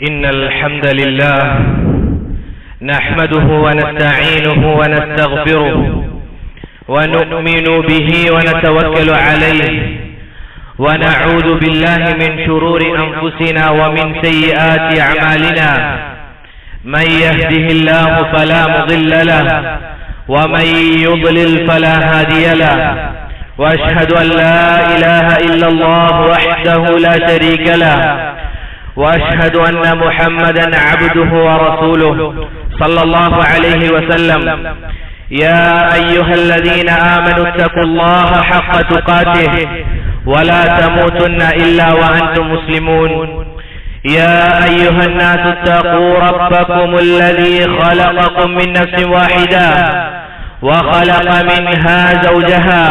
إن الحمد لله نحمده ونستعينه ونستغفره ونؤمن به ونتوكل عليه ونعوذ بالله من شرور أنفسنا ومن سيئات أعمالنا من يهده الله فلا مضل له ومن يضلل فلا هادي له وأشهد أن لا إله إلا الله وحده لا شريك له وأشهد أن محمدا عبده ورسوله صلى الله عليه وسلم يا أيها الذين آمنوا اتقوا الله حق تقاته ولا تموتن إلا وأنتم مسلمون يا أيها الناس اتقوا ربكم الذي خلقكم من نفس واحدة وخلق منها زوجها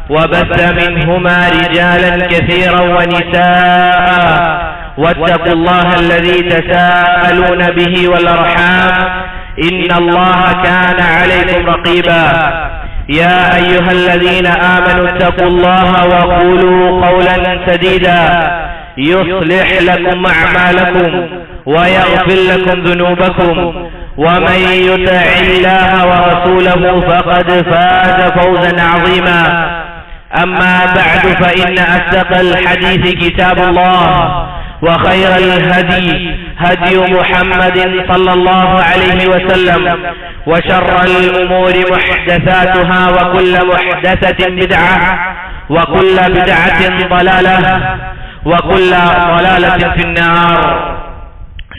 وبث منهما رجالا كثيرا ونساء واتقوا الله الذي تساءلون به والأرحام إن الله كان عليكم رقيبا يا أيها الذين آمنوا اتقوا الله وقولوا قولا سديدا يصلح لكم أعمالكم ويغفر لكم ذنوبكم ومن يطع الله ورسوله فقد فاز فوزا عظيما أما بعد فإن أصدق الحديث كتاب الله وخير الهدي هدي محمد صلى الله عليه وسلم وشر الأمور محدثاتها وكل محدثة بدعة وكل بدعة ضلالة وكل ضلالة في النار.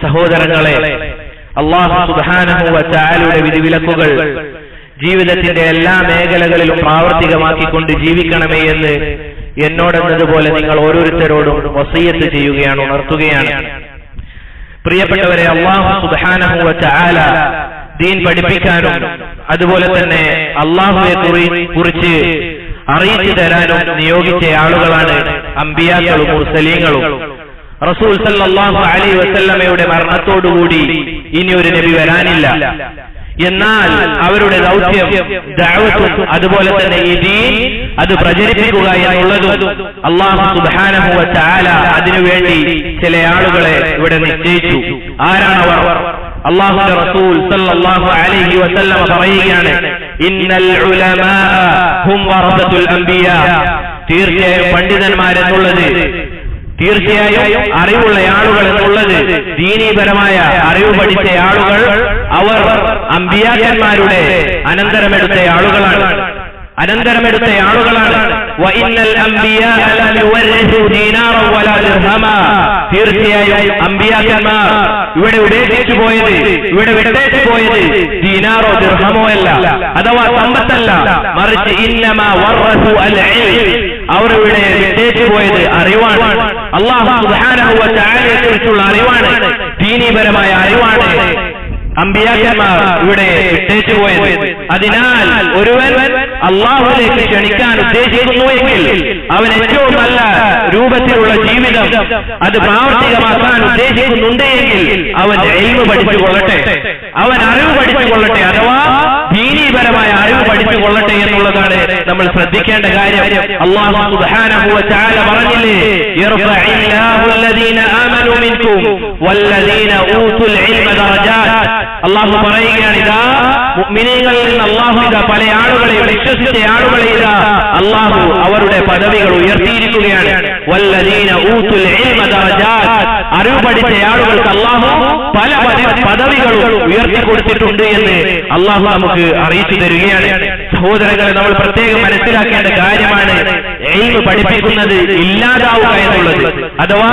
സഹോദരങ്ങളെ, അല്ലാഹു സുബ്ഹാനഹു വ തആലയുടെ വിധിവിലക്കുകൾ ജീവിതത്തിന്റെ എല്ലാ മേഖലകളിലും പ്രാവർത്തികമാക്കിക്കൊണ്ട് ജീവിക്കണമേ എന്ന് എന്നോടെന്നതുപോലെ നിങ്ങൾ ഓരോരുത്തരോടും വസിയ്യത്ത് ചെയ്യുകയാണ്, ഉണർത്തുകയാണ്. പ്രിയപ്പെട്ടവരെ, അല്ലാഹു സുബ്ഹാനഹു വ തആല ദീൻ പഠിപ്പിക്കാനും അതുപോലെ തന്നെ അല്ലാഹുവെ കുറിച്ച് അറിയിച്ചു തരാനും നിയോഗിച്ച ആളുകളാണ് അമ്പിയാക്കളും മുർസലീങ്ങളും. റസൂൽ സല്ലല്ലാഹു അലൈഹി വസല്ലമയുടെ മരണത്തോടുകൂടി ഇനി ഒരു നബി വരാനില്ല. എന്നാൽ അവരുടെ ദൗത്യം ദഅവത്തും അതുപോലെ തന്നെ ഈ ദീൻ അത് പ്രചരിപ്പിക്കുക എന്നുള്ളതും അല്ലാഹു സുബ്ഹാനഹു വ തആല അതിനുവേണ്ടി ചില ആളുകളെ ഇവിടെ നിശ്ചയിച്ചു. ആരാണവർ? അല്ലാഹുവിന്റെ റസൂൽ സല്ലല്ലാഹു അലൈഹി വസല്ലം പറയുകയാണ്, ഇന്നൽ ഉലമാ ഹും വറസത്തുൽ അംബിയാ. തീർച്ചയായും പണ്ഡിതന്മാരെന്നുള്ളത്, തീർച്ചയായും അറിവുള്ള ആളുകൾ എന്നുള്ളത്, ദീനീപരമായ അറിവ് പഠിച്ച ആളുകൾ, അവർ അമ്പിയാക്കന്മാരുടെ അനന്തരമെടുത്ത ആളുകളാണ്. തീർച്ചയായും അമ്പിയാക്കന്മാർ ഇവിടെ ഉപേക്ഷിച്ചു പോയത്, ഇവിടെ വിട്ടേച്ചു പോയത് ദീനാറോ ദിർഹമോ അല്ല, അഥവാ സമ്പത്തല്ല, മറിച്ച് ഇന്നമാ വറസു അൽ ഇൽം, അവർ ഇവിടെ വിട്ടേച്ചു പോയത് അറിവാണ്. അല്ലാഹു സുബ്ഹാനഹു വ തആലയെ കുറിച്ചുള്ള അറിവാണ്, ദീനീപരമായ അറിവാണ് അമ്പിയാക്കന്മാർ ഇവിടെ വിട്ടേച്ചു പോയത്. അതിനാൽ ഒരുവൻ അല്ലാഹുവിലേക്ക് ക്ഷണിക്കാൻ ഉദ്ദേശിക്കുന്നുവെങ്കിൽ അവൻ ഏറ്റവും നല്ല രൂപത്തിലുള്ള ജീവിതം അത് പ്രാവർത്തികമാക്കാൻ ഉദ്ദേശിക്കുന്നുണ്ടെങ്കിൽ അവൻ ഇൽമ് പഠിച്ചുകൊള്ളട്ടെ, അവൻ അറിവ് പഠിച്ചുകൊള്ളട്ടെ, അഥവാ ദീനീപരമായ അറിവ് പഠിച്ചുകൊള്ളട്ടെ എന്നുള്ളതാണ് നമ്മൾ ശ്രദ്ധിക്കേണ്ട കാര്യം. അല്ലാഹു സുബ്ഹാനഹു വ തആല പറഞ്ഞില്ലേ, യർഫഇല്ലാഹു അല്ലദീന ആമനൂ മിൻകും വല്ലദീന ഊതുൽ ഇൽമ ദറജാത്ത്. അല്ലാഹു പറയുകയാണ്, ഇതാ മുഅ്മിനീങ്ങളിൽ നിന്ന് അല്ലാഹു ഇതാ പല ആളുകളെയും, വിശ്വസിച്ച ആളുകളെ ഇതാ അല്ലാഹു അവരുടെ പദവികൾ ഉയർത്തിയിരിക്കുകയാണ്. വല്ലദീന ഊതുൽ ഇൽമ ദറജാത്ത്, അറിവ് പഠിച്ച ആളുകൾക്ക് അല്ലാഹു പല പദവികളും ഉയർത്തി കൊടുത്തിട്ടുണ്ട് എന്ന് അല്ലാഹു നമുക്ക് അറിയിച്ചു തരികയാണ്. സഹോദരങ്ങളെ, നമ്മൾ പ്രത്യേകം മനസ്സിലാക്കേണ്ട കാര്യമാണ് ഇൽമ് പഠിപ്പിക്കുന്നത് ഇല്ലാതാവുക എന്നുള്ളത്, അഥവാ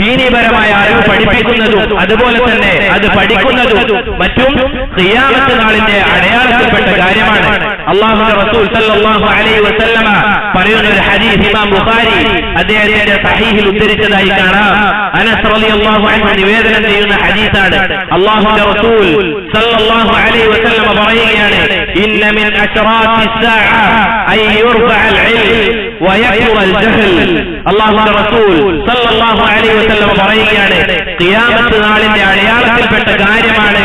ദീനീപരമായ അറിവ് പഠിപ്പിക്കുന്നതും അതുപോലെ തന്നെ അത് പഠിക്കുന്നതും മറ്റും ഖിയാമത്ത് നാളിന്റെ അടയാളത്തിൽപ്പെട്ട കാര്യമാണ്. അല്ലാഹുവിന്റെ റസൂൽ സല്ലല്ലാഹു അലൈഹി വസല്ലമ പറയുന്ന ഒരു ഹദീസ് ഇമാം ബുഖാരി അദ്ദേഹത്തിന്റെ സഹീഹിൽ ഉദ്ധരിച്ചതായി കാണാം. അനസ് റളിയല്ലാഹു അൻഹു നിവേദനം ചെയ്യുന്ന ഹദീസാണ്. അല്ലാഹുവിന്റെ റസൂൽ സല്ലല്ലാഹു അലൈഹി വസല്ലമ പറയുകയാണ്, ഇന്ന മിൻ അശ്റാത്തിസ് സാഅ അൻ യുർഫഅൽ ഇൽം വയക്സുറൽ ജഹൽ. അല്ലാഹുവിന്റെ റസൂൽ സല്ലല്ലാഹു അലൈഹി വസല്ലമ പറയുകയാണ്, ഖിയാമത്ത് നാളിന്റെ അടയാളത്തിൽപ്പെട്ട കാര്യമാണ്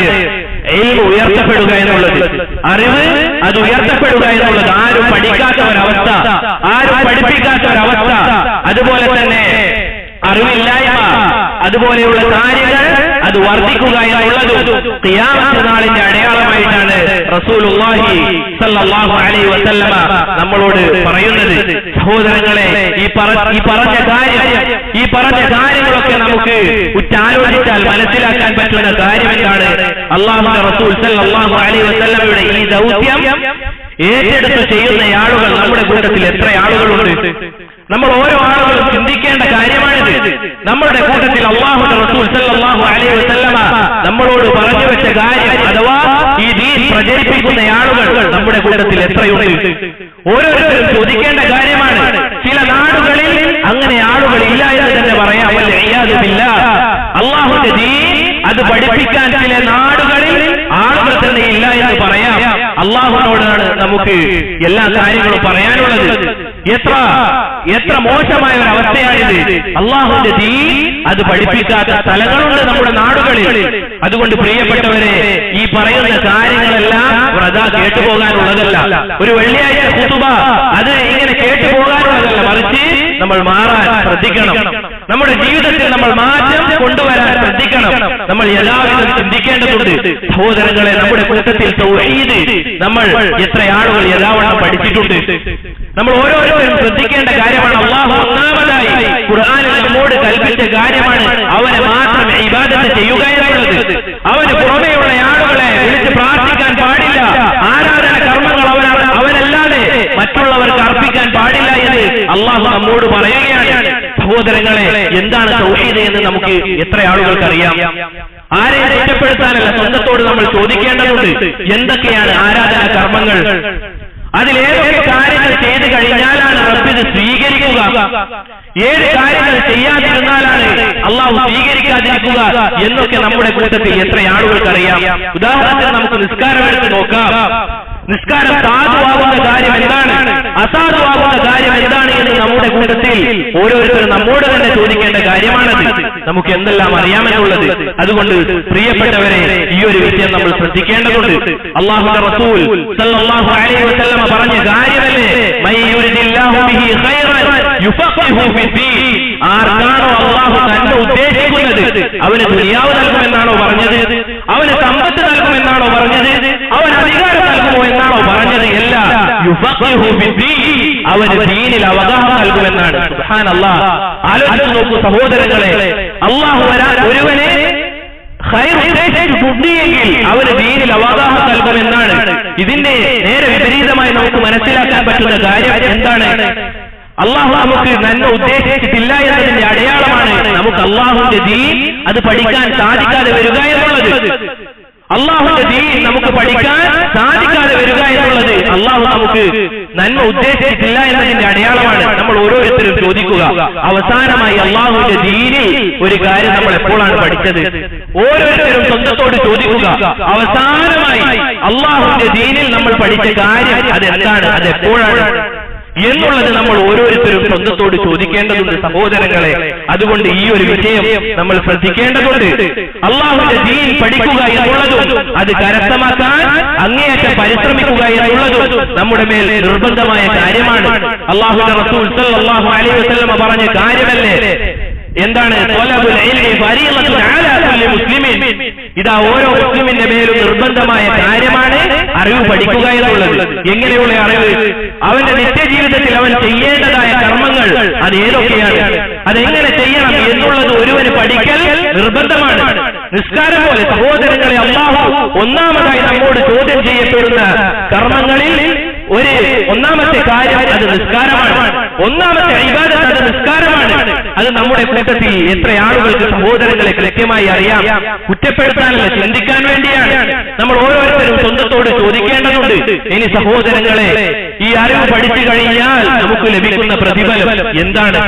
ഇൽമ് ഉയർത്തപ്പെടുക എന്നുള്ളത്, അറിവ് അത് ഉയർത്തപ്പെടുക എന്നുള്ളത്. ആരും പഠിക്കാത്ത ഒരവസ്ഥ, ആരും പഠിപ്പിക്കാത്ത ഒരവസ്ഥ, അതുപോലെ തന്നെ അറിവില്ലായ്മ, അതുപോലെയുള്ള കാര്യങ്ങൾ അത് വർദ്ധിക്കുക എന്നുള്ളതും ഖിയാമത്ത് നാളിന്റെ അടയാളമായിട്ടാണ് റസൂലുള്ളാഹി സ്വല്ലല്ലാഹു അലൈഹി വസല്ലമ നമ്മളോട് പറയുന്നത്. സഹോദരങ്ങളെ, ഈ പറഞ്ഞ കാര്യങ്ങളൊക്കെ നമുക്ക് ഉറ്റാലോചിച്ചാൽ മനസ്സിലാക്കാൻ പറ്റുന്ന കാര്യം എന്താണ്? അല്ലാഹുവിന്റെ റസൂൽ സ്വല്ലല്ലാഹു അലൈഹി വസല്ലമയുടെ ഈ ദൗത്യം ഏറ്റെടുത്ത് ചെയ്യുന്ന ആളുകൾ നമ്മുടെ കൂട്ടത്തിൽ എത്ര ആളുകളുണ്ട്? നമ്മൾ ഓരോ ആളുകളും ചിന്തിക്കേണ്ട കാര്യമാണിത്. നമ്മുടെ കൂട്ടത്തിൽ അല്ലാഹുവിന്റെ റസൂൽ സല്ലല്ലാഹു അലൈഹി വസല്ലമ നമ്മളോട് പറഞ്ഞു വെച്ച കാര്യം അഥവാ ഈ ദീൻ പ്രചരിപ്പിക്കുന്ന ആളുകൾ നമ്മുടെ കൂട്ടത്തിൽ എത്രയുണ്ട്? ഓരോരുത്തരും ചോദിക്കേണ്ട കാര്യമാണ്. ചില നാടുകളിൽ അങ്ങനെ ആളുകൾ ഇല്ല എന്ന് തന്നെ പറയാം. അല്ലാഹുവിന്റെ ദീൻ അത് പഠിപ്പിക്കാൻ ചില നാടുകളിൽ ആളുകൾ തന്നെ ഇല്ല എന്ന് പറയാം. അല്ലാഹുവിനോടാണ് നമുക്ക് എല്ലാ കാര്യങ്ങളും പറയാനുള്ളത്. എത്ര മോശമായ ഒരു അവസ്ഥയാണിത്. അല്ലാഹുവിന്റെ ദീൻ അത് പഠിപ്പിക്കാത്ത സ്ഥലങ്ങളുണ്ട് നമ്മുടെ നാടുകളിൽ. അതുകൊണ്ട് പ്രിയപ്പെട്ടവരെ, ഈ പറയുന്ന കാര്യങ്ങളെല്ലാം വ്രതാ കേട്ടുപോകാനുള്ളതല്ല. ഒരു വെള്ളിയാഴ്ച ഖുതുബ അത് ഇങ്ങനെ കേട്ടുപോകാനുള്ളതല്ല, മറിച്ച് നമ്മൾ മാറാൻ ശ്രദ്ധിക്കണം. നമ്മുടെ ജീവിതത്തിൽ നമ്മൾ മാറ്റം കൊണ്ടുവരാൻ ശ്രദ്ധിക്കണം. നമ്മൾ എല്ലാവരും ചിന്തിക്കേണ്ടതുണ്ട്. സഹോദരങ്ങളെ, നമ്മുടെ കൂട്ടത്തിൽ തൗഹീദ് നമ്മൾ എത്ര ആളുകൾ യഥാവണ്ണം പഠിച്ചിട്ടുണ്ട്? നമ്മൾ ഓരോരുത്തരും ശ്രദ്ധിക്കേണ്ട കാര്യമാണ്. അല്ലാഹു ഒന്നാമതായി ഖുർആനിൽ നമ്മോട് കൽപ്പിച്ച കാര്യമാണ് അവനെ മാത്രം ഇബാദത്ത് ചെയ്യുക എന്നുള്ളത്. അവന് പുറമേയുള്ള ആളുകളെ വിളിച്ച് പ്രാർത്ഥിക്കാൻ പാടില്ല. ആരാധന കർമ്മങ്ങൾ അവനല്ലാതെ മറ്റുള്ളവർക്ക് അർപ്പിക്കാൻ പാടില്ല എന്ന് അല്ലാഹു നമ്മോട് പറയുകയാണ്. സഹോദരങ്ങളെ, എന്താണ് തൗഹീദ് എന്ന് നമുക്ക് എത്ര ആളുകൾക്കറിയാം? ആരെയും കുറ്റപ്പെടുത്താനല്ല, സ്വന്തത്തോട് നമ്മൾ ചോദിക്കേണ്ടതുണ്ട്. എന്തൊക്കെയാണ് ആരാധന കർമ്മങ്ങൾ? അതിലേതൊക്കെ കാര്യങ്ങൾ ചെയ്തു കഴിഞ്ഞാലാണ് റബ്ബ് ഇത് സ്വീകരിക്കുക? ഏത് കാര്യങ്ങൾ ചെയ്യാതിരുന്നാലാണ് അല്ലാഹു സ്വീകരിക്കാതിരിക്കുക എന്നൊക്കെ നമ്മുടെ കൂട്ടത്തിൽ എത്ര ആളുകൾക്കറിയാം? ഉദാഹരണത്തിന് നമുക്ക് നിസ്കാരം എടുത്ത് നോക്കാം. നിസ്കാരം സാധുവാകുന്ന കാര്യം എന്താണ്, അസാധുവാകുന്ന കാര്യം എന്താണ് എന്ന് നമ്മുടെ കൂട്ടത്തിൽ ഓരോരുത്തരും നമ്മോട് തന്നെ ചോദിക്കേണ്ട കാര്യമാണത്. നമുക്ക് എന്തെല്ലാം അറിയാമെന്നുള്ളത്. അതുകൊണ്ട് പ്രിയപ്പെട്ടവരെ, ഈ ഒരു വിഷയം നമ്മൾ ശ്രദ്ധിക്കേണ്ടതുണ്ട്. അല്ലാഹുവിന്റെ റസൂൽ സല്ലല്ലാഹു അലൈഹി വസല്ലമ പറഞ്ഞ കാര്യമല്ലേ, മൻ യുരിദില്ലാഹു ബിഹി ഖൈറൻ യുഫഖിഹു ഫിദ്ദീൻ. ആർക്കാണോ അല്ലാഹു തന്നെ ഉദ്ദേശിക്കുന്നത് അവന് ദുനിയാവ് നൽകുമെന്നാണോ പറഞ്ഞത്? അവന് സമ്പത്ത് നൽകുമെന്നാണോ പറഞ്ഞത്? അവന് അധികാരം നൽകുമോ എന്നാണോ പറഞ്ഞത്? എല്ലാ യുഫഖിഹു ഫിദ്ദീൻ, അവന് ദീനിൽ അവഗാഹം നൽകുമെന്നാണ്. സുബ്ഹാനല്ലാഹ്. ആലോചിച്ച് നോക്കൂ സഹോദരങ്ങളെ, അല്ലാഹു ഒരുവനെ ഖൈർ ഉദ്ദേശിച്ച് ബുദ്ധിയെങ്കിൽ അവന് ദീനിൽ അവഗാഹം നൽകുമെന്നാണ്. ഇതിന്റെ നേരെ വിപരീതമായി നമുക്ക് മനസ്സിലാക്കാൻ പറ്റുന്ന കാര്യം എന്താണ്? അല്ലാഹു നമുക്ക് നന്മ ഉദ്ദേശിച്ചിട്ടില്ല എന്നതിന്റെ അടയാളമാണ് നമുക്ക് അല്ലാഹുവിന്റെ ദീൻ അത് പഠിക്കാൻ സാധിക്കാതെ വരിക എന്നുള്ളത്. അല്ലാഹുവിന്റെ ദീൻ നമുക്ക് പഠിക്കാൻ സാധിക്കാതെ വരിക എന്നുള്ളത് അല്ലാഹു നമുക്ക് നന്മ ഉദ്ദേശിച്ചിട്ടില്ല എന്നതിന്റെ അടയാളമാണ്. നമ്മൾ ഓരോരുത്തരും ചോദിക്കുക, അവസാനമായി അല്ലാഹുവിന്റെ ദീനിൽ ഒരു കാര്യം നമ്മൾ എപ്പോഴാണ് പഠിച്ചത്? ഓരോരുത്തരും സ്വന്തത്തോട് ചോദിക്കുക, അവസാനമായി അല്ലാഹുവിന്റെ ദീനിൽ നമ്മൾ പഠിച്ച കാര്യം അതെന്താണ്, അതെപ്പോഴാണ് എന്നുള്ളത് നമ്മൾ ഓരോരുത്തരും സ്വന്തത്തോട് ചോദിക്കേണ്ടതുണ്ട് സഹോദരങ്ങളെ. അതുകൊണ്ട് ഈ ഒരു വിഷയം നമ്മൾ ശ്രദ്ധിക്കേണ്ടതുണ്ട്. അല്ലാഹുവിന്റെ ദീൻ പഠിക്കുക എന്നുള്ളതും അത് കരസ്ഥമാക്കാൻ അങ്ങേയറ്റം പരിശ്രമിക്കുക എന്നുള്ളതും നമ്മുടെ മേൽ നിർബന്ധമായ കാര്യമാണ്. അല്ലാഹുവിന്റെ റസൂൽ സല്ലല്ലാഹു അലൈഹി വസല്ലമ പറഞ്ഞ കാര്യമല്ലേ, എന്താണ്? ത്വലബുൽ ഇൽമി ഫരീളത്തുൻ അലാ കുല്ലി മുസ്ലിമിൻ. ഇതാ ഓരോ മുസ്ലിമിന്റെ മേലും നിർബന്ധമായ കാര്യമാണ് അറിവ് പഠിക്കുക എന്നുള്ളത്. എങ്ങനെയുള്ള അറിവ്? അവന്റെ നിത്യജീവിതത്തിൽ അവൻ ചെയ്യേണ്ടതായ കർമ്മങ്ങൾ അത് ഏതൊക്കെയാണ്, അതെങ്ങനെ ചെയ്യണം എന്നുള്ളത് ഒരുവന് പഠിക്കൽ നിർബന്ധമാണ്. നിസ്കാരം പോലെ സഹോദരങ്ങളെ, അല്ലാഹു ഒന്നാമതായി നമ്മോട് ചോദ്യം ചെയ്യപ്പെടുന്ന കർമ്മങ്ങളിൽ ഒന്നാമത്തെ കാര്യം അത് നിസ്കാരമാണ്. ഒന്നാമത്തെ ഇബാദത്ത് അത് നിസ്കാരമാണ്. അത് നമ്മുടെ കൂട്ടത്തിൽ എത്ര ആളുകൾക്ക് സഹോദരങ്ങളെ കൃത്യമായി അറിയാം? കുറ്റപ്പെടുത്താനല്ല, ചിന്തിക്കാൻ വേണ്ടിയാണ്. നമ്മൾ ഓരോരുത്തരും സ്വന്തത്തോട് ചോദിക്കേണ്ടതുണ്ട്. ഇനി സഹോദരങ്ങളെ, ഈ അറിവ് പഠിച്ചു കഴിഞ്ഞാൽ നമുക്ക് ലഭിക്കുന്ന പ്രതിഫലം എന്താണ്?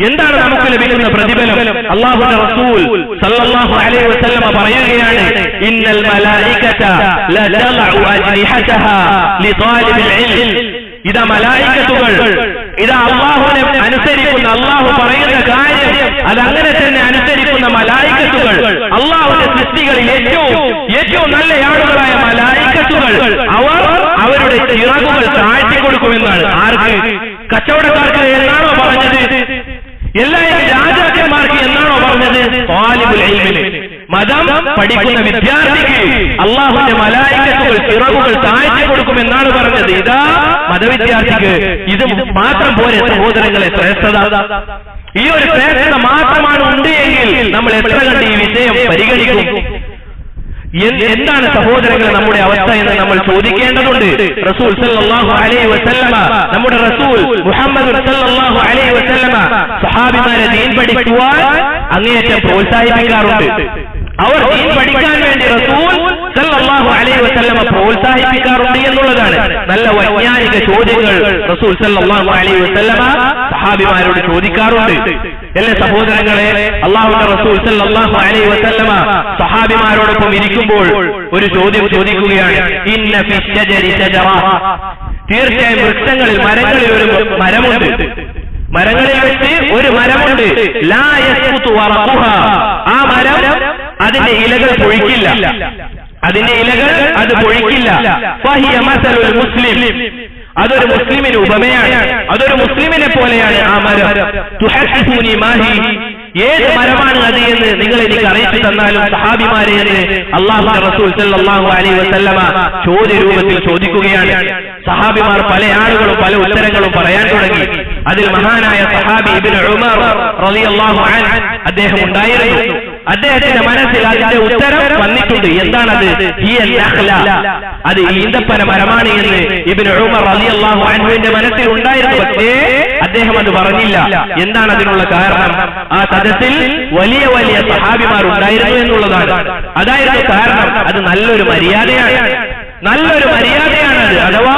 എന്താണ് നമുക്ക് ലഭിക്കുന്ന പ്രതിഫലം? അല്ലാഹുവിന്റെ റസൂൽ സല്ലല്ലാഹു അലൈഹി വസല്ലമ പറയുകയാണ്, ഇന്നൽ മലായികത ലതളഉ അജ്നിഹതഹാ ലിതാലിബിൽ ഇൽം. ഇതാ മലായികത്തുകൾ, ഇതാ അല്ലാഹുവിനെ അനുസരിക്കുന്ന, അല്ലാഹു പറയുന്ന കാര്യം അതങ്ങനെ തന്നെ അനുസരിക്കുന്ന മലായികത്തുകൾ, അല്ലാഹുവിന്റെ സൃഷ്ടികളിൽ ഏറ്റവും നല്ല ആളുകളായ മലായികത്തുകൾ, അവർ അവരുടെ ചിറകുകൾ താഴ്ത്തി കൊടുക്കുമെന്നാണ്. ആർക്ക്? കച്ചവടക്കാർക്ക് എന്നാണോ പറഞ്ഞത്? എല്ലാവരും രാജാക്കന്മാർക്ക് എന്നാണോ പറഞ്ഞത്? ത്വാലിബുൽ ഇൽമിന്, മതം പഠിക്കുന്ന വിദ്യാർത്ഥിക്ക് അള്ളാഹുവിന്റെ മലായികത്തുകൾ ചിറകുകൾ താഴ്ത്തി കൊടുക്കുമെന്നാണ് പറഞ്ഞത്. ഇതാ മതവിദ്യാർത്ഥിക്ക് ഇത് മാത്രം പോരെ സഹോദരങ്ങളെ ശ്രേഷ്ഠത. ഈ ഒരു ശ്രേഷ്ഠത മാത്രമാണ് ഉണ്ട് എങ്കിൽ നമ്മൾ എത്ര കണ്ട് ഈ വിഷയം പരിഗണിക്കും? എന്താണ് സഹോദരങ്ങൾ നമ്മുടെ അവസ്ഥ എന്ന് നമ്മൾ ചോദിക്കേണ്ടതുണ്ട്. റസൂൽ സല്ലല്ലാഹു അലൈഹി വസല്ലമ, നമ്മുടെ റസൂൽ മുഹമ്മദ് സല്ലല്ലാഹു അലൈഹി വസല്ലമ സഹാബിമാരെ ദീൻ പഠിക്കുവാൻ അങ്ങേയറ്റം പ്രോത്സാഹിപ്പിക്കാറുണ്ട്. അവർ ദീൻ പഠിക്കാൻ വേണ്ടി റസൂൽ സല്ലല്ലാഹു അലൈഹി വസല്ലമ പ്രോത്സാഹിപ്പിക്കാറുണ്ട് എന്നുള്ളതാണ്. നല്ല വൈജ്ഞാനിക ചോദ്യങ്ങൾ റസൂൽ സല്ലല്ലാഹു അലൈഹി വസല്ലമ സഹാബിമാരോട് ചോദിക്കാറുണ്ട്. എല്ലാ സഹോദരങ്ങളെ, അല്ലാഹുവിന്റെ റസൂൽ സല്ലല്ലാഹു അലൈഹി വസല്ലമ സഹാബിമാരോടൊപ്പം ഇരിക്കുമ്പോൾ ഒരു ചോദ്യം ചോദിക്കുകയാണ്. ഇന്ന ഫി ശജരി ശജറ, തീർച്ചയായും വൃക്ഷങ്ങളിൽ മരങ്ങളിൽ ഒരു മരമുണ്ട്. മരങ്ങളിൽ വെച്ച് ഒരു മരമുണ്ട്. ലാ യസ്ഖുതു വറഖുഹാ, ആ മരം അതിന്റെ ഇലകൾ പൊഴിക്കില്ല. അതിന്റെ ഇലകൾ അത് പൊഴിക്കില്ല. ഫഹിയ മസലുൽ മുസ്ലിം, അതൊരു മുസ്ലിമിന് ഉപമയാണ്. അതൊരു മുസ്ലിമിനെ പോലെയാണ് ആ മരം. തുഹദ്ദിസുനി മാഹി, ഏത് മരമാണ് അത് എന്ന് നിങ്ങൾ എനിക്ക് അറിയിച്ചു തന്നാലും സഹാബിമാരെ എന്ന് അല്ലാഹുവിന്റെ റസൂൽ സല്ലല്ലാഹു അലൈഹി വസല്ലമ ചോദ്യ രൂപത്തിൽ ചോദിക്കുകയാണ്. സഹാബിമാർ പല ആളുകളും പല ഉത്തരങ്ങളും പറയാൻ തുടങ്ങി. അതിൽ മഹാനായ സഹാബി ഇബ്നു ഉമർ റളിയല്ലാഹു അൻഹു അദ്ദേഹം ഉണ്ടായിരുന്നു. അദ്ദേഹത്തിന്റെ മനസ്സിൽ അതിന്റെ ഉത്തരം വന്നിട്ടുണ്ട്. എന്താണത്? അത് ഈന്തപ്പന മരമാണ് എന്ന് ഇബ്നു ഉമർ റളിയല്ലാഹു അൻഹുവിന്റെ മനസ്സിൽ ഉണ്ടായിരുന്നു. പക്ഷേ അദ്ദേഹം അത് പറഞ്ഞില്ല. എന്താണ് അതിനുള്ള കാരണം? ആ സദസ്സിൽ വലിയ വലിയ സഹാബിമാർ ഉണ്ടായിരുന്നു എന്നുള്ളതാണ്. അതായിരുന്നു കാരണം. അത് നല്ലൊരു മര്യാദയാണ്, നല്ലൊരു മര്യാദയാണത്. അഥവാ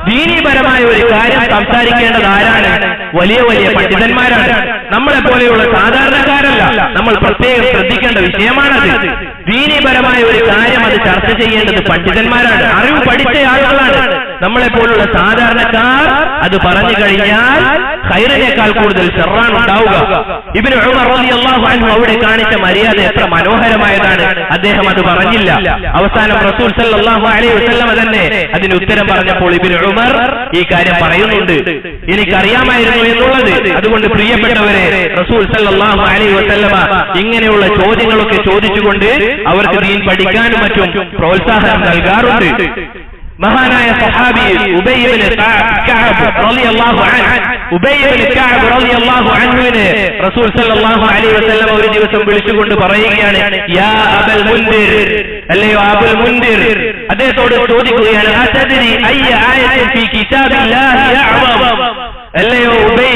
ദീനീപരമായ ഒരു കാര്യം സംസാരിക്കേണ്ടത് ആരാണ്? വലിയ വലിയ പണ്ഡിതന്മാരാണ്. നമ്മളെ പോലെയുള്ള സാധാരണക്കാരല്ല. നമ്മൾ പ്രത്യേകം ശ്രദ്ധിക്കേണ്ട വിഷയമാണത്. ദീനീപരമായ ഒരു കാര്യം അത് ചർച്ച ചെയ്യേണ്ടത് പണ്ഡിതന്മാരാണ്, അറിവ് പഠിച്ച ആളുകളാണ്. നമ്മളെ പോലുള്ള സാധാരണക്കാർ അത് പറഞ്ഞു കഴിഞ്ഞാൽ ഖൈറിനേക്കാൾ കൂടുതൽ ശർറാണ് ഉണ്ടാവുക. ഇബ്നു ഉമർ റളിയല്ലാഹു അൻഹു അവിടെ കാണിച്ച മര്യാദ എത്ര മനോഹരമായതാണ്. അദ്ദേഹം അത് പറഞ്ഞില്ല. അവസാനം റസൂൽ സല്ലല്ലാഹു അലൈഹി വസല്ലം തന്നെ അതിന് ഉത്തരം പറഞ്ഞപ്പോൾ ഇബ്നു ഉമർ ഈ കാര്യം പറയുന്നുണ്ട്. എനിക്കറിയാമായിരുന്നു എന്നുള്ളത്. അതുകൊണ്ട് പ്രിയപ്പെട്ടവരെ, റസൂൽ സല്ലല്ലാഹു അലൈഹി വസല്ലമ ഇങ്ങനെയുള്ള ചോദ്യങ്ങളൊക്കെ ചോദിച്ചുകൊണ്ട് അവർക്ക് ദീൻ പഠിക്കാനും മറ്റും പ്രോത്സാഹനം നൽകാറുണ്ട്. മഹാനായ സഹാബി ഉബൈ ഇബ്നു കഅബ് റളിയല്ലാഹു അൻഹു, ഉബൈ ഇബ്നു കഅബ് റളിയല്ലാഹു അൻഹുവിനെ റസൂൽ സല്ലല്ലാഹു അലൈഹി വസല്ലം ഒരു ദിവസം വിളിച്ചുകൊണ്ട് പറയുകയാണ്, യാ അബൽ മുൻദിർ, അല്ലയോ അബുൽ മുൻദിർ. അദ്ദേഹത്തോട് ചോദിക്കുകയാണ്, അതദ്രി അയ്യ ആയത്തിൻ ഫീ കിതാബില്ലാഹി അഅ്ളം, അല്ലയോ ഉബൈ,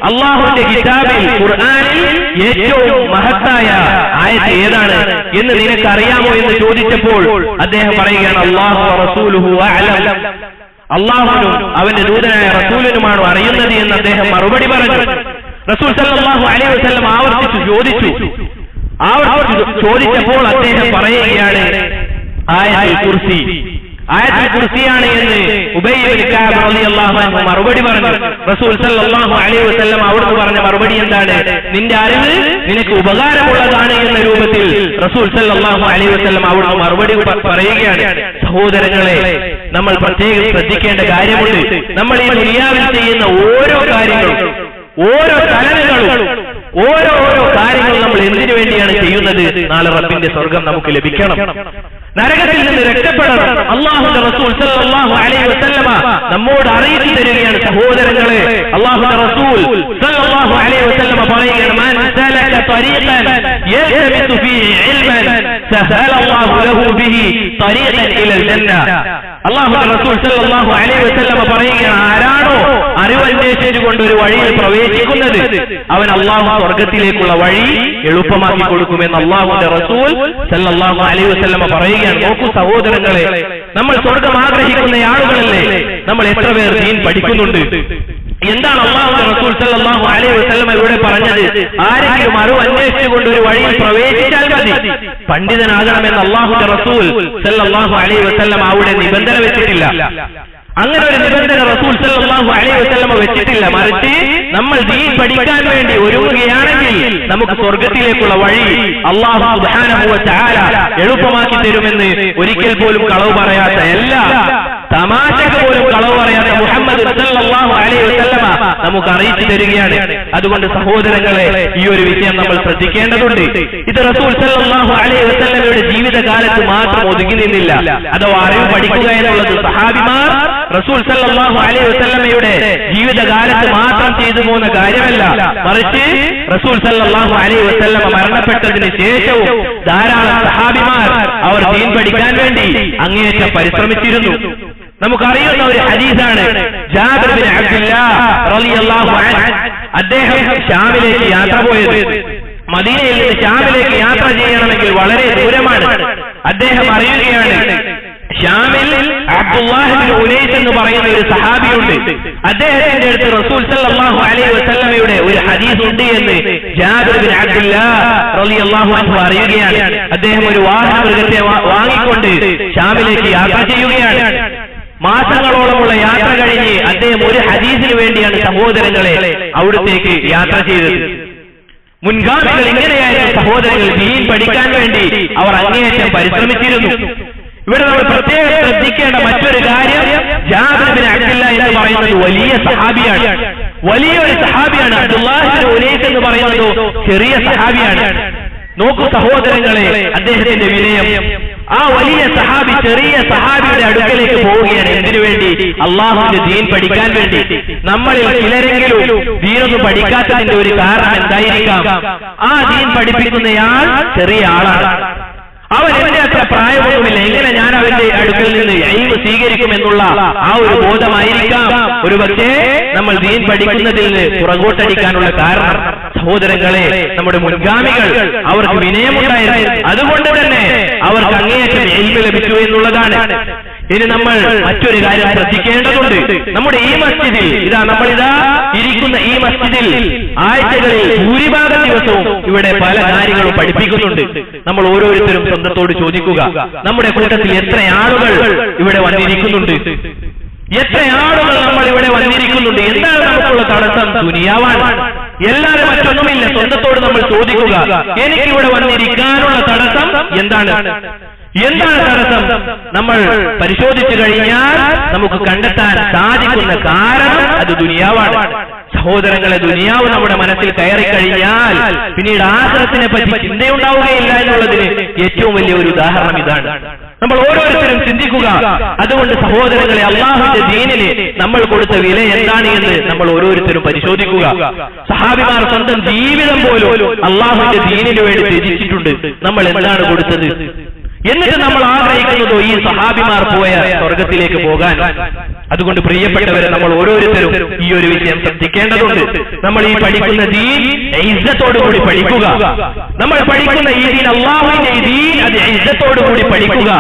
അല്ലാഹുവിന്റെ കിതാബിൽ ഖുർആനിൽ ഏറ്റവും മഹത്തായ ആയത്ത് ഏതാണ് എന്ന് നിനക്ക് അറിയാമോ എന്ന് ചോദിച്ചപ്പോൾ അദ്ദേഹം പറയുകയാണ്, അല്ലാഹു വറസൂലുഹു അഅലം, അല്ലാഹുവിനും അവന്റെ ദൂതനായ റസൂലിനുമാണ് അറിയുന്നത് എന്ന് അദ്ദേഹം മറുപടി പറഞ്ഞു. റസൂൽ സല്ലല്ലാഹു അലൈഹി വസല്ലം ആവർത്തിച്ചു ചോദിച്ചപ്പോൾ അദ്ദേഹം പറയുകയാണ്, ആയത്തുൽ കുർസി, ആയത്തുൽ കുർസിയാണ് എന്ന് ഉബൈ ഇബ്നു കഅബ് റളിയല്ലാഹു അൻഹു മറുപടി പറഞ്ഞു. റസൂൽ സല്ലല്ലാഹു അലൈഹി വസല്ലം അവിടുന്ന് പറഞ്ഞ മറുപടി എന്താണ്? നിന്റെ അറിവ് നിനക്ക് ഉപകാരമുള്ളതാണ് എന്ന രൂപത്തിൽ റസൂൽ സല്ലല്ലാഹു അലൈഹി വസല്ലം അവിടുന്ന് മറുപടി പറയുകയാണ്. സഹോദരങ്ങളെ, നമ്മൾ പ്രത്യേകം ശ്രദ്ധിക്കേണ്ട കാര്യമുണ്ട്. നമ്മൾ ഈ ദുനിയാവിൽ ചെയ്യുന്ന ഓരോ കാര്യങ്ങളും, ഓരോ ചലനങ്ങളും, ഓരോ കാര്യങ്ങളും നമ്മൾ എന്തിനു വേണ്ടിയാണ് ചെയ്യുന്നത്? നാളെ റബ്ബിന്റെ സ്വർഗം നമുക്ക് ലഭിക്കണം, നരകത്തിൽ നിന്ന് രക്ഷപ്പെടണം. അല്ലാഹുവിന്റെ റസൂൽ സല്ലല്ലാഹു അലൈഹി വസല്ലമ നമ്മോട് അറിയിച്ചു തരികയാണ്. സഹോദരങ്ങളെ, അല്ലാഹുവിന്റെ റസൂൽ സല്ലല്ലാഹു അലൈഹി വസല്ലമ പറയുകയാണ്, മൻ സലക തരീഖൻ യൽതമിസു ഫീഹി ഇൽമൻ സഹല അല്ലാഹു ലഹു ബിഹി തരീഖൻ ഇലൽ ജന്ന. അല്ലാഹുവിന്റെ റസൂൽ സല്ലല്ലാഹു അലൈഹി വസല്ലമ പറയുകയാണ്, ആരാണോ അറിവ് അന്വേഷിച്ചുകൊണ്ട് ഒരു വഴിയിൽ പ്രവേശിക്കുന്നത് അവൻ അല്ലാഹു സ്വർഗത്തിലേക്കുള്ള വഴി എളുപ്പമാക്കി കൊടുക്കുമെന്ന് അല്ലാഹുവിന്റെ റസൂൽ സല്ലല്ലാഹു അലൈഹി വസല്ലമ പറയുകയാണ്. നോക്കൂ സഹോദരങ്ങളെ, നമ്മൾ സ്വർഗം ആഗ്രഹിക്കുന്ന ആളുകളല്ലേ? നമ്മൾ എത്ര പേർ ദീൻ പഠിക്കുന്നുണ്ട്? എന്താണ് അല്ലാഹുവിന്റെ റസൂൽ സല്ലല്ലാഹു അലൈഹി വസല്ലം ഇവിടെ പറഞ്ഞത്? ആരെങ്കിലും അറിവ് അന്വേഷിച്ചുകൊണ്ട് ഒരു വഴിയിൽ പ്രവേശിച്ചാൽ മതി, പണ്ഡിതനാകണമെന്ന് അല്ലാഹുവിന്റെ റസൂൽ സല്ലല്ലാഹു അലൈഹി വസല്ലം അവിടെ നിബന്ധന വെച്ചിട്ടില്ല. അങ്ങനെ ഒരു നിബന്ധന റസൂൽ സല്ലല്ലാഹു അലൈഹി വസല്ലം വെച്ചിട്ടില്ല. മറിച്ച് നമ്മൾ ദീൻ പഠിക്കാൻ വേണ്ടി ഒരുങ്ങുകയാണെങ്കിൽ നമുക്ക് സ്വർഗത്തിലേക്കുള്ള വഴി അല്ലാഹു സുബ്ഹാനഹു വ തആല എളുപ്പമാക്കി തരുമെന്ന് ഒരിക്കൽ പോലും കളവ് പറയാത്ത, എല്ലാ തമാശക്ക് പോലും കളവ് പറയാത്ത മുഹമ്മദ് സല്ലല്ലാഹു അലൈഹി വസല്ലം നമുക്ക് അറിയിച്ചു തരികയാണ്. അതുകൊണ്ട് സഹോദരങ്ങളെ, ഈ ഒരു വിഷയം നമ്മൾ ശ്രദ്ധിക്കേണ്ടതുണ്ട്. ഇത് റസൂൽ സല്ലല്ലാഹു അലൈഹി വസല്ലമയുടെ ജീവിതകാലത്ത് മാത്രം ഒതുങ്ങി നിന്നില്ല. അഥവാ അറിവ് പഠിക്കുക എന്നുള്ളത് സഹാബിമാർ റസൂൽ സല്ലല്ലാഹു അലൈഹി വസല്ലമയുടെ ജീവിതകാലത്ത് മാത്രം ചെയ്തു പോകുന്ന കാര്യമല്ല, മറിച്ച് റസൂൽ സല്ലല്ലാഹു അലൈഹി വസല്ലമ മരണപ്പെട്ടതിന് ശേഷവും ധാരാളം സഹാബിമാർ അവർ ദീൻ പഠിക്കാൻ വേണ്ടി അങ്ങേയറ്റം പരിശ്രമിച്ചിരുന്നു. നമുക്കറിയുന്ന ഒരു ഹദീസാണ് ജാബിർ ബിൻ അബ്ദുല്ലാഹ് റളിയല്ലാഹു അൻഹു. അദ്ദേഹം ശാമിലേക്ക് യാത്ര പോയത്. മദീനയിൽ നിന്ന് ശാമിലേക്ക് യാത്ര ചെയ്യണമെങ്കിൽ വളരെ ദൂരമാണ്. അദ്ദേഹം അറിയുകയാണ്, ഷാമിൽ അബ്ദുല്ലാഹ് ബിൻ ഉനൈസ് എന്ന് പറയുന്ന ഒരു സഹാബിയുണ്ട്. അദ്ദേഹത്തിന്റെ അടുത്ത് റസൂൽ സല്ലല്ലാഹു അലൈഹി വസല്ലമയുടെ ഒരു ഹദീസ് ഉണ്ട് എന്ന് ജാബിർ ബിൻ അബ്ദുല്ലാഹ് റളിയല്ലാഹു അൻഹു അറിയുകയാണ്. അദ്ദേഹം ഒരു വാഹനമൃഗത്തെ വാങ്ങിക്കൊണ്ട് ഷാമിലേക്ക് യാത്ര ചെയ്യുകയാണ്. മാസങ്ങളോളമുള്ള യാത്ര കഴിഞ്ഞ് അദ്ദേഹം ഒരു ഹദീസിന് വേണ്ടിയാണ് സഹോദരങ്ങളെ അവിടത്തേക്ക് യാത്ര ചെയ്തത്. മുൻഗാമികൾ ഇങ്ങനെയായിരുന്നു സഹോദരങ്ങൾ, ദീൻ പഠിക്കാൻ വേണ്ടി അവർ അങ്ങേയറ്റം പരിശ്രമിച്ചിരുന്നു. ഇവിടെ നമ്മൾ പ്രത്യേകം ശ്രദ്ധിക്കേണ്ട മറ്റൊരു കാര്യം, ജാബിർ ബിൻ അബ്ദുല്ലാഹ് എന്ന് പറയുന്നത് വലിയ സഹാബിയാണ്, വലിയൊരു സഹാബിയാണ്. അബ്ദുല്ലാഹ് ബിൻ ഉനൈസ് എന്ന് പറയുന്നത് ചെറിയ സഹാബിയാണ്. നോക്കൂ സഹോദരങ്ങളെ അദ്ദേഹത്തിന്റെ വിനയം. ആ വലിയ സഹാബി ചെറിയ സഹാബിയുടെ അടുക്കലേക്ക് പോവുകയാണ്. എന്തിനു വേണ്ടി? അള്ളാഹുവിന്റെ ദീൻ പഠിക്കാൻ വേണ്ടി. നമ്മളിൽ ചിലരെങ്കിലും ദീനൊന്നും പഠിക്കാത്തതിന്റെ ഒരു കാരണം എന്തായിരിക്കാം? ആ ദീൻ പഠിപ്പിക്കുന്നയാൾ ചെറിയ ആളാണ്, അവൻ എന്റെ അത്ര പ്രായമൊന്നുമില്ല, എങ്ങനെ ഞാൻ അവന്റെ അടുക്കൽ നിന്ന് ഇൽമ് സ്വീകരിക്കുമെന്നുള്ള ആ ഒരു ബോധമായിരിക്കാം ഒരു പക്ഷേ നമ്മൾ ദീൻ പഠിക്കുന്നതിൽ നിന്ന് പുറകോട്ടടിക്കാനുള്ള കാരണം. സഹോദരങ്ങളെ, നമ്മുടെ മുൻഗാമികൾ അവർക്ക് വിനയമുണ്ടായിരുന്നു, അതുകൊണ്ട് തന്നെ അവർക്ക് അങ്ങേയറ്റം ഇൽമ് ലഭിച്ചു എന്നുള്ളതാണ്. ഇനി നമ്മൾ മറ്റൊരു കാര്യം ശ്രദ്ധിക്കേണ്ടതുണ്ട്. നമ്മുടെ ഈ മസ്ജിദിൽ നമ്മളിതാ ഇരിക്കുന്ന ഈ മസ്ജിദിൽ ആഴ്ചകളിൽ ഭൂരിഭാഗം ദിവസവും ഇവിടെ പല കാര്യങ്ങളും പഠിപ്പിക്കുന്നുണ്ട്. നമ്മൾ ഓരോരുത്തരും സ്വന്തത്തോട് ചോദിക്കുക, നമ്മുടെ കൂട്ടത്തിൽ എത്ര ആളുകൾ ഇവിടെ വന്നിരിക്കുന്നുണ്ട്? എത്ര ആളുകൾ നമ്മൾ ഇവിടെ വന്നിരിക്കുന്നുണ്ട്? എന്താണ് നമുക്കുള്ള തടസ്സം? ദുനിയാവാണ്. എല്ലാവരും മറ്റൊന്നുമില്ല. സ്വന്തത്തോട് നമ്മൾ ചോദിക്കുക, എനിക്കിവിടെ വന്നിരിക്കാനുള്ള തടസ്സം എന്താണ്? എന്താണ് തടസ്സം? നമ്മൾ പരിശോധിച്ചു കഴിഞ്ഞാൽ നമുക്ക് കണ്ടെത്താൻ സാധിക്കുന്ന കാരണം അത് ദുനിയാവാണ്. സഹോദരങ്ങളെ, ദുനിയാവ് നമ്മുടെ മനസ്സിൽ കയറി കഴിഞ്ഞാൽ പിന്നീട് ആഖിറത്തിനെ പറ്റി ചിന്തയുണ്ടാവുകയില്ല എന്നുള്ളതിന് ഏറ്റവും വലിയ ഒരു ഉദാഹരണം ഇതാണ്. നമ്മൾ ഓരോരുത്തരും ചിന്തിക്കുക. അതുകൊണ്ട് സഹോദരങ്ങളെ, അള്ളാഹുവിന്റെ ദീനിന് നമ്മൾ കൊടുത്ത വില എന്താണ് എന്ന് നമ്മൾ ഓരോരുത്തരും പരിശോധിക്കുക. സഹാബിമാർ സ്വന്തം ജീവിതം പോലും അള്ളാഹുവിന്റെ ദീനിന് വേണ്ടി ത്യജിച്ചിട്ടുണ്ട്. നമ്മൾ എന്താണ് കൊടുത്തത്? എന്നിട്ട് നമ്മൾ ആഗ്രഹിക്കുന്നതോ ഈ സഹാബിമാർ പോയ സ്വർഗത്തിലേക്ക് പോകാൻ. അതുകൊണ്ട് പ്രിയപ്പെട്ടവരെ, നമ്മൾ ഓരോരുത്തരും ഈ ഒരു വിഷയം ശ്രദ്ധിക്കേണ്ടതുണ്ട്. നമ്മൾ ഈ പഠിക്കുന്ന ദീൻ ഇസ്സത്തോടുകൂടി പഠിക്കുക. നമ്മൾ പഠിക്കുന്ന ഈ ദീൻ അല്ലാഹുവിന്റെ ഈ ദീൻ, അത് ഇസ്സത്തോടുകൂടി പഠിക്കുക.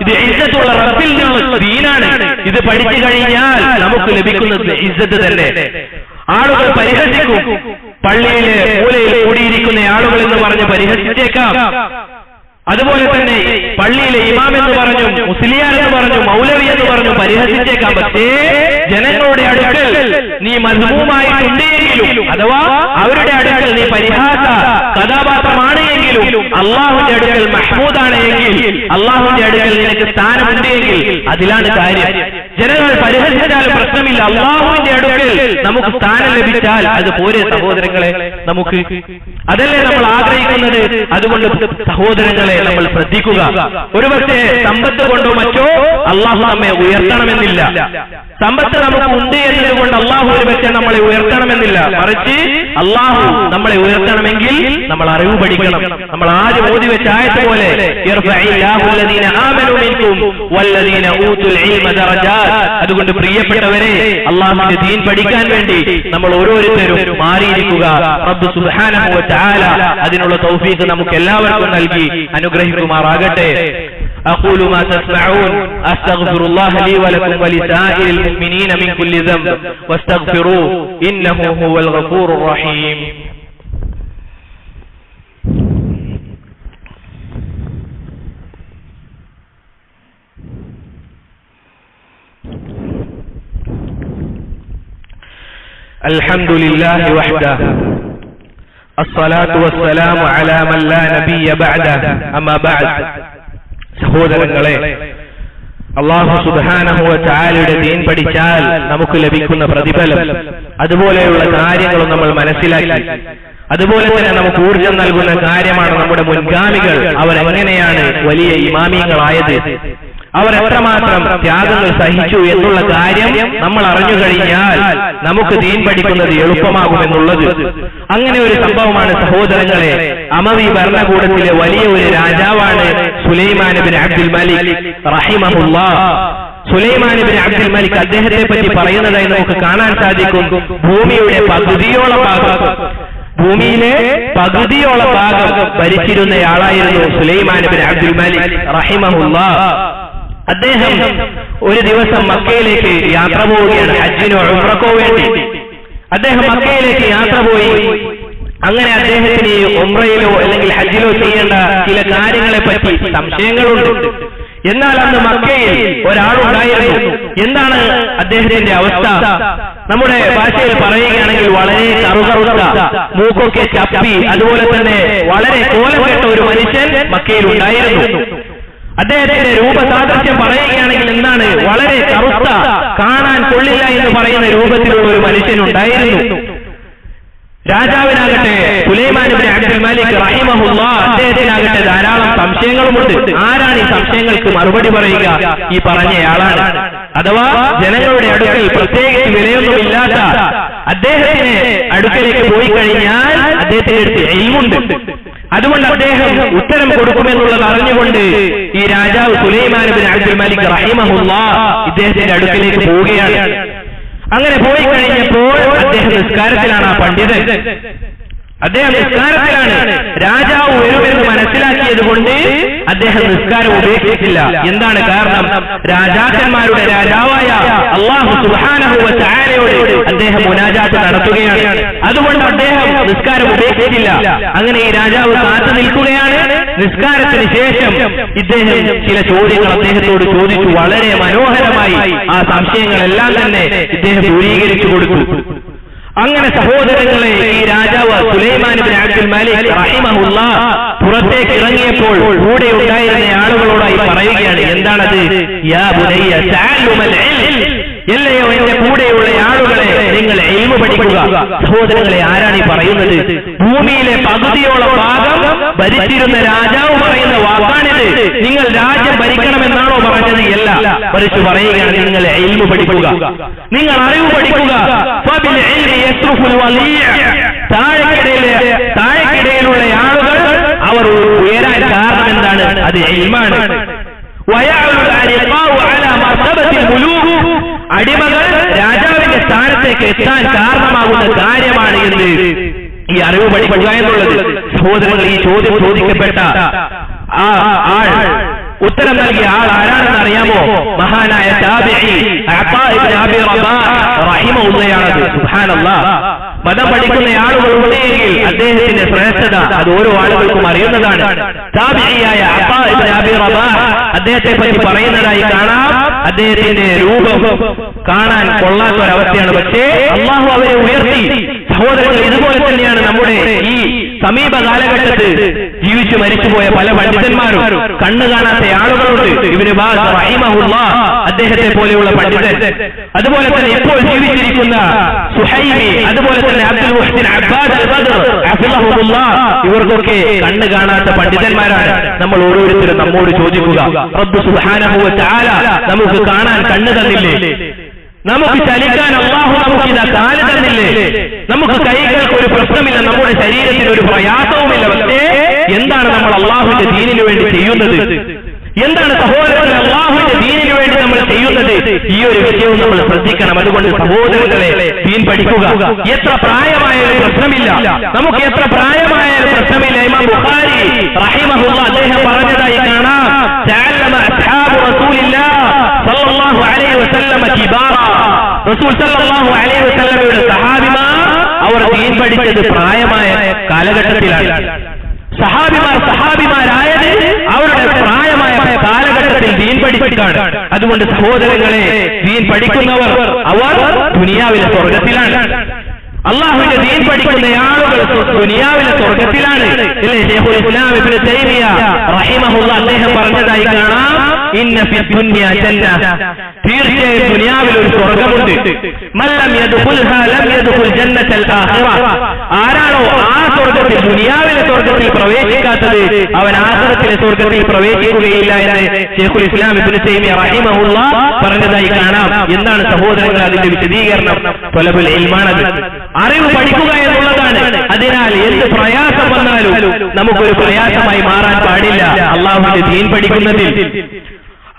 ഇത് ഇസ്സത്തുള്ള റബ്ബിൽ നിന്നുള്ള ദീനാണ്. ഇത് പഠിച്ചു കഴിഞ്ഞാൽ നമുക്ക് ലഭിക്കുന്നത് ഇസ്സത്ത് തന്നെ. ആളുകൾ പരിഹസിക്കും, പള്ളിയിലെ മൂലയിൽ കൂടിയിരിക്കുന്ന ആളുകൾ എന്ന് പറഞ്ഞ് പരിഹസിച്ചേക്കാം. അതുപോലെ തന്നെ പള്ളിയിലെ ഇമാം എന്ന് പറഞ്ഞു, മുസ്ലിയാർ എന്ന് പറഞ്ഞു, മൗലവി എന്ന് പറഞ്ഞു പരിഹസിച്ചേക്കാം. പക്ഷേ ജനങ്ങളുടെ അടുക്കൽ നീ മദ്മൂമായിട്ടുണ്ടെങ്കിലും, അഥവാ അവരുടെ അടുക്കൽ നീ പരിഹാസ കഥാപാത്രമാണ് എങ്കിലും, അള്ളാഹുവിന്റെ അടുക്കൽ മഹ്മൂദാണ് എങ്കിൽ, അള്ളാഹുവിന്റെ അടുക്കൽ നിനക്ക് സ്ഥാനമുണ്ട് എങ്കിൽ അതിലാണ് കാര്യം. ജനങ്ങൾ പരിഹസിച്ചാലും പ്രശ്നമില്ല, അള്ളാഹുവിന്റെ അടുക്കൽ നമുക്ക് സ്ഥാനം ലഭിച്ചാൽ അത് പോരെ സഹോദരങ്ങളെ. നമുക്ക് അതല്ലേ നമ്മൾ ആഗ്രഹിക്കുന്നത്. അതുകൊണ്ട് സഹോദരങ്ങളെ, നമ്മൾ ശ്രദ്ധിക്കുക. ഒരുപക്ഷെ സമ്പത്ത് കൊണ്ടോ മറ്റോ അള്ളാഹു നമ്മെ ഉയർത്തണമെന്നില്ല. സമ്പത്ത് നമുക്ക് ഉണ്ട് എന്നതുകൊണ്ട് അള്ളാഹു ഒരുപക്ഷെ നമ്മളെ ഉയർത്തണമെന്നില്ല. മറിച്ച് അള്ളാഹു നമ്മളെ ഉയർത്തണമെങ്കിൽ നമ്മൾ അറിവ് പഠിക്കണം. നമ്മൾ ആദ്യം ഓതി വെച്ച ആയത്ത് പോലെ അതുകൊണ്ട് പ്രിയപ്പെട്ടവരെ, അള്ളാഹുവിന്റെ ദീൻ പഠിക്കാൻ വേണ്ടി നമ്മൾ ഓരോരുത്തരും മാറിയിരിക്കുക. റബ്ബ് സുബ്ഹാനഹു വ തആല അതിനുള്ള തൗഫീഖ് നമുക്ക് എല്ലാവർക്കും നൽകി അനുഗ്രഹിക്കുമാറാകട്ടെ. أقول ما تسمعون أستغفر الله لي ولكم ولسائر المؤمنين من كل ذنب واستغفروه إنه هو الغفور الرحيم. الحمد لله وحده الصلاة والسلام على من لا نبي بعده أما بعد. സഹോദരങ്ങളെ, അല്ലാഹു സുബ്ഹാനഹു വ തആലയുടെ ദീൻ പഠിച്ചാൽ നമുക്ക് ലഭിക്കുന്ന പ്രതിഫലം, അതുപോലെയുള്ള കാര്യങ്ങളും നമ്മൾ മനസ്സിലാക്കി. അതുപോലെ തന്നെ നമുക്ക് ഊർജം നൽകുന്ന കാര്യമാണ് നമ്മുടെ മുൻഗാമികൾ അവരെങ്ങനെയാണ് വലിയ ഇമാമിയങ്ങളായത്, അവർ എത്രമാത്രം ത്യാഗങ്ങൾ സഹിച്ചു എന്നുള്ള കാര്യം നമ്മൾ അറിഞ്ഞു കഴിഞ്ഞാൽ നമുക്ക് ദീൻ പഠിക്കുന്നത് എളുപ്പമാകുമെന്നുള്ളത്. അങ്ങനെ ഒരു സംഭവമാണ് സഹോദരങ്ങളെ, അമവി ഭരണകൂടത്തിലെ വലിയ ഒരു രാജാവാണ് സുലൈമാൻ ഇബ്നു അബ്ദുൽ മലിക് റഹിമഹുല്ലാഹ്. സുലൈമാൻ ഇബ്നു അബ്ദുൽ മലിക് അദ്ദേഹത്തെ പറ്റി പറയുന്നതായി നമുക്ക് കാണാൻ സാധിക്കും. ഭൂമിയിലെ പകുതിയോളം ഭാഗം ഭരിച്ചിരുന്നയാളായിരുന്നു സുലൈമാൻ ഇബ്നു അബ്ദുൽ മലിക് റഹിമഹുല്ലാഹ്. അദ്ദേഹം ഒരു ദിവസം മക്കയിലേക്ക് യാത്ര പോവുകയാണ്, ഹജ്ജിനോ ഉംറക്കോ വേണ്ടി. അദ്ദേഹം മക്കയിലേക്ക് യാത്ര പോയി. അങ്ങനെ അദ്ദേഹത്തിന് ഉംറയിലോ അല്ലെങ്കിൽ ഹജ്ജിലോ ചെയ്യേണ്ട ചില കാര്യങ്ങളെ പറ്റി സംശയങ്ങളുണ്ട്. എന്നാൽ അന്ന് മക്കയിൽ ഒരാളുണ്ടായിരുന്നു. എന്താണ് അദ്ദേഹത്തിന്റെ അവസ്ഥ? നമ്മുടെ ഭാഷയിൽ പറയുകയാണെങ്കിൽ വളരെ കറുകറുത്ത, മൂക്കൊക്കെ ചപ്പി, അതുപോലെ തന്നെ വളരെ കോലം കേട്ട ഒരു മനുഷ്യൻ മക്കയിൽ ഉണ്ടായിരുന്നു. അദ്ദേഹത്തിന്റെ രൂപസാദൃശ്യം പറയുകയാണെങ്കിൽ എന്താണ്, വളരെ കറുത്ത, കാണാൻ കൊള്ളില്ല എന്ന് പറയുന്ന രൂപത്തിലുള്ള ഒരു മനുഷ്യനുണ്ടായിരുന്നു. രാജാവിനാകട്ടെ സുലൈമാൻ ഇബ്നു അബ്ദുൽ മലിക് റഹിമഹുല്ലാഹ് അദ്ദേഹത്തിനാകട്ടെ ധാരാളം സംശയങ്ങളുമുണ്ട്. ആരാണ് ഈ സംശയങ്ങൾക്ക് മറുപടി പറയുക? ഈ പറഞ്ഞയാളാണ്. അഥവാ ജനങ്ങളുടെ അടുക്കൽ പ്രത്യേകിച്ച് വിലയൊന്നുമില്ലാത്ത അദ്ദേഹത്തിന് അടുക്കലേക്ക് പോയി കഴിഞ്ഞാൽ അദ്ദേഹത്തിന്റെ അടുത്ത് ഇൽമുണ്ട്. അതുകൊണ്ട് അദ്ദേഹം ഉത്തരം കൊടുക്കുമെന്നുള്ളത് അറിഞ്ഞുകൊണ്ട് ഈ രാജാവ് സുലൈമാൻ ഇബ്നു അബ്ദുൽ മലിക് റഹിമഹുല്ലാഹ് ഇദ്ദേഹത്തിന്റെ അടുക്കലേക്ക് പോവുകയാണ്. അങ്ങനെ പോയി കഴിഞ്ഞപ്പോൾ അദ്ദേഹം നിസ്കാരത്തിലാണ്. ആ പണ്ഡിതൻ അദ്ദേഹം നിസ്കാരത്തിലാണ്. രാജാവ് വരുമെന്ന് മനസ്സിലാക്കിയത് കൊണ്ട് അദ്ദേഹം നിസ്കാരം ഉപേക്ഷിച്ചില്ല. എന്താണ് കാരണം? രാജാക്കന്മാരുടെ രാജാവായ അല്ലാഹു സുബ്ഹാനഹു വ തആലയോട് അദ്ദേഹം മുനാജാത്ത് നടത്തുകയാണ്. അതുകൊണ്ട് അദ്ദേഹം നിസ്കാരം ഉപേക്ഷിച്ചില്ല. അങ്ങനെ ഈ രാജാവ് കാത്തു നിൽക്കുകയാണ്. നിസ്കാരത്തിന് ശേഷം ഇദ്ദേഹം ചില ചോദ്യങ്ങൾ അദ്ദേഹത്തോട് ചോദിച്ചു. വളരെ മനോഹരമായി ആ സംശയങ്ങളെല്ലാം തന്നെ ഇദ്ദേഹം ദൂരീകരിച്ചു കൊടുത്തു. അങ്ങനെ സഹോദരങ്ങളെ, ഈ രാജാവ് സുലൈമാൻ ഇബ്നു അബ്ദുൽ മലിക് റഹിമഹുല്ലാഹ് പുറത്തേക്ക് ഇറങ്ങിയപ്പോൾ കൂടെ ഉണ്ടായിരുന്ന ആളുകളോടായി പറയുകയാണ്. എന്താണത്? യാ ബുനയ്യ തഅല്ലുമൽ ഇൽം, എല്ലയോ എന്റെ കൂടെയുള്ള ആളുകളെ, നിങ്ങൾ ഇൽമു പഠിക്കുക. സഹോദരങ്ങളെ, ആരാണ് ഈ പറയുന്നത്? ഭൂമിയിലെ പകുതിയോളം ഭാഗം ഭരിച്ചിരുന്ന രാജാവ് പറയുന്ന വാക്കാണിത്. നിങ്ങൾ രാജ്യം ഭരിക്കണമെന്നാണോ പറഞ്ഞത്? അല്ല, മറിച്ച് പറയുകയാണ് നിങ്ങൾ ഇൽമു പഠിക്കുക, നിങ്ങൾ അറിവ് പഠിക്കുക. ഫബിൽ ഇൽമി യസ്റുഫുൽ വലിയ, താഴെക്കിടയിലുള്ള ആളുകൾ അവർ ഉയരാൻ കാരണം എന്താണ്? അത് ഇൽമാണ്. വയഅലുൽ അരിഖാഉ അലാ മർതബത്തിൽ മുലൂക്, അടിമകൾ രാജാവിന്റെ സ്ഥാനത്തേക്ക് എത്താൻ കാരണമാകുന്ന കാര്യമാണ് എന്ന് ഈ അറിവ് പഠിക്കുക എന്നുള്ളത്. സഹോദരങ്ങൾ, ഈ ചോദ്യം ചോദിക്കപ്പെട്ട ആ ആൾ, ഉത്തരം നൽകിയ ആൾ ആരാണെന്ന് അറിയാമോ? മഹാനായ താബിഈ അതാ ഇബ്നു അബി റബാഹ് റഹിമഹുല്ലാഹ്. സുബ്ഹാനല്ലാഹ്, മതം പഠിക്കുന്ന ആളുകൾ ഉണ്ടെങ്കിൽ അദ്ദേഹത്തിന്റെ ശ്രേഷ്ഠത അത് ഓരോ ആളുകൾക്കും അറിയുന്നതാണ്. താബിഈയായ അതാ ഇബ്നു അബി റബാഹ് അദ്ദേഹത്തെ പറ്റി പറയുന്നതായി കാണാം. അദ്ദേഹത്തിന്റെ രൂപം കാണാൻ കൊള്ളാത്ത ഒരവസ്ഥയാണ്. പക്ഷേ അല്ലാഹു അവരെ ഉയർത്തി. സഹോദരങ്ങൾ, ഇതുപോലെ തന്നെയാണ് നമ്മുടെ ഈ സമീപ കാലഘട്ടത്തിൽ ജീവിച്ചു മരിച്ചുപോയ പല പണ്ഡിതന്മാരും. കണ്ണു കാണാത്ത ആളുകളുണ്ട്. ഇബ്നു ബാസ് റഹിമഹുല്ലാഹ് അദ്ദേഹത്തെ പോലെയുള്ള പണ്ഡിതൻ, അതുപോലെ തന്നെ ഇപ്പോൾ ജീവിച്ചിരിക്കുന്ന സുഹൈമി, അതുപോലെ തന്നെ അബ്ദുൽ മുഹ്സിൻ അബ്ബാദ് അൽ ബദർ ഹഫിളഹുല്ലാഹ്, ഇവർക്കൊക്കെ കണ്ണു കാണാത്ത പണ്ഡിതന്മാരാണ്. നമ്മൾ ഓരോരുത്തരും നമ്മോട് ചോദിക്കുക, റബ്ബ് സുബ്ഹാനഹു വ തആല നമുക്ക് കാണാൻ കണ്ണ് തന്നില്ലേ? നമുക്ക് ചലിക്കാൻ അല്ലാഹു നമുക്ക് ഇതാ കാല് തന്നില്ലേ? നമുക്ക് കൈകൾക്ക് ഒരു പ്രശ്നമില്ല, നമ്മുടെ ശരീരത്തിന് ഒരു പ്രയാസവുമില്ല. പക്ഷേ എന്താണ് നമ്മൾ അല്ലാഹുവിന്റെ ദീനിനു വേണ്ടി ചെയ്യുന്നത്? എന്താണ് സഹോദരങ്ങളെ അല്ലാഹുവിന്റെ ദീനിനു വേണ്ടി നമ്മൾ ചെയ്യുന്നത്? ഈ ഒരു വിഷയവും നമ്മൾ ശ്രദ്ധിക്കണം. അതുകൊണ്ട് സഹോദരങ്ങളെ, ദീൻ പഠിക്കുക. എത്ര പ്രായമായാലും പ്രശ്നമില്ല, നമുക്ക് എത്ര പ്രായമായാലും പ്രശ്നമില്ല. ഇമാം ബുഖാരി റഹിമഹുല്ലാഹ് അദ്ദേഹം പറഞ്ഞതായി കാണാം, തഅല്ലമ അസ്ഹാബു റസൂലില്ലാഹ് സല്ലല്ലാഹു അലൈഹി വസല്ലം കിബാറ, റസൂൽ സല്ലല്ലാഹു അലൈഹി വസല്ലമയുടെ സഹാബിമാർ അവർ ദീൻ പഠിച്ചത് പ്രായമായ കാലഘട്ടത്തിലാണ്. സഹാബിമാരായത് അവരുടെ പ്രായമായ കാലഘട്ടത്തിൽ ദീൻ പഠിച്ചിട്ടാണ്. അതുകൊണ്ട് സഹോദരങ്ങളെ, ദീൻ പഠിക്കുന്നവർ അവർ ദുനിയാവിലെ സ്വർഗത്തിലാണ്. അള്ളാഹുവിന്റെ ദീൻ പഠിക്കുന്ന ആളുകൾ ദുനിയാവിലെ സ്വർഗത്തിലാണ്. ഇല്ലേ, ശൈഖുൽ ഇസ്ലാം ഇബ്നു തൈമിയ റഹിമഹുല്ലാഹ് അദ്ദേഹം പറഞ്ഞതായി കാണാം, ഇന്ന ഫി ദുനിയ ജന്ന, തീർച്ചയായും ദുനിയാവിൽ ഒരു സ്വർഗമുണ്ട്. മൻ ലം യദ്ഖുൽഹാ ലം യദ്ഖുൽ ജന്നത്തൽ ആഖിറ, ആരാണോ ആ സ്വർഗത്തിൽ ദുനിയാവിലെ സ്വർഗത്തിൽ പ്രവേശിക്കാത്തത് അവൻ ആഖിറത്തിലെ സ്വർഗത്തിൽ പ്രവേശിക്കുകയില്ല എന്ന് ശൈഖുൽ ഇസ്ലാം ഇബ്നു തൈമിയ റഹിമഹുല്ലാഹ് പറഞ്ഞതായി കാണാം. എന്താണ് സഹോദരങ്ങൾ അതിന്റെ വിശദീകരണം? ത്വലബുൽ ഇൽമാണത്, അറിവ് പഠിക്കുക എന്നുള്ളതാണ്. അതിനാൽ എന്ത് പ്രയാസം വന്നാലും നമുക്കൊരു പ്രയാസമായി മാറാൻ പാടില്ല അള്ളാഹുവിന്റെ ദീൻ പഠിക്കുന്നതിൽ.